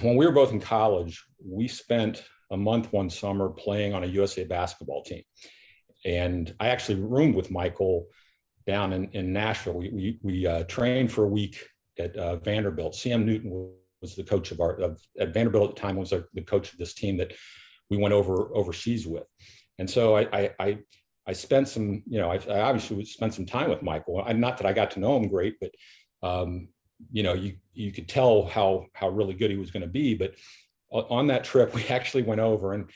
when we were both in college, we spent a month one summer playing on a USA basketball team. And I actually roomed with Michael down in Nashville. We trained for a week at Vanderbilt. Sam Newton was the coach at Vanderbilt at the time, was the coach of this team that we went overseas with. And so I spent some, I obviously spent some time with Michael. Not that I got to know him great, but you could tell how really good he was going to be. But on that trip, we actually went over, and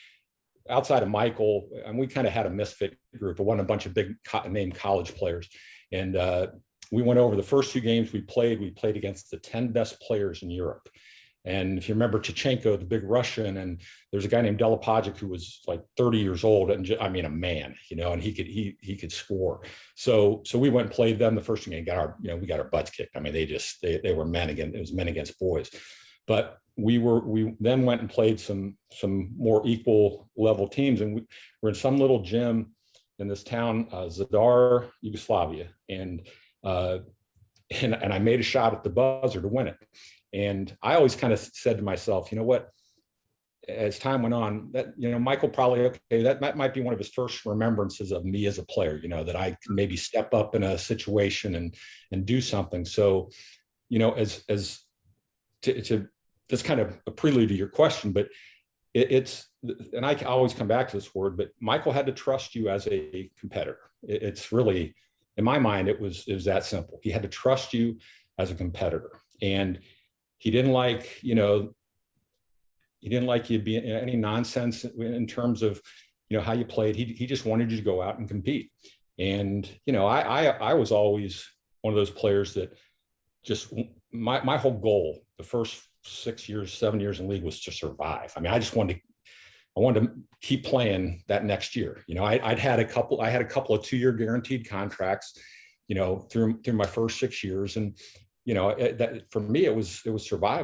outside of Michael, and we kind of had a misfit group. It wasn't a bunch of big name college players. And we went over the first 2 games we played against the 10 best players in Europe. And if you remember Chichenko, the big Russian, and there's a guy named Delapagic who was like 30 years old, and a man, and he could score. So we went and played them the first game. We got our butts kicked. I mean, they were men against, it was men against boys. But we then went and played some more equal level teams, and we were in some little gym in this town, Zadar, Yugoslavia, and I made a shot at the buzzer to win it. And I always kind of said to myself, you know what, as time went on, that, Michael probably, that might be one of his first remembrances of me as a player, that I can maybe step up in a situation and do something. So, as that's kind of a prelude to your question, but it's, and I always come back to this word, but Michael had to trust you as a competitor. It's really, in my mind, it was that simple. He had to trust you as a competitor. And he didn't like, you be any nonsense in terms of, how you played. He just wanted you to go out and compete. And, I was always one of those players that just, my whole goal, the first 6 years, 7 years in league was to survive. I mean, I wanted to keep playing that next year. I had a couple of 2-year guaranteed contracts, through my first 6 years. And, that for me, it was survival.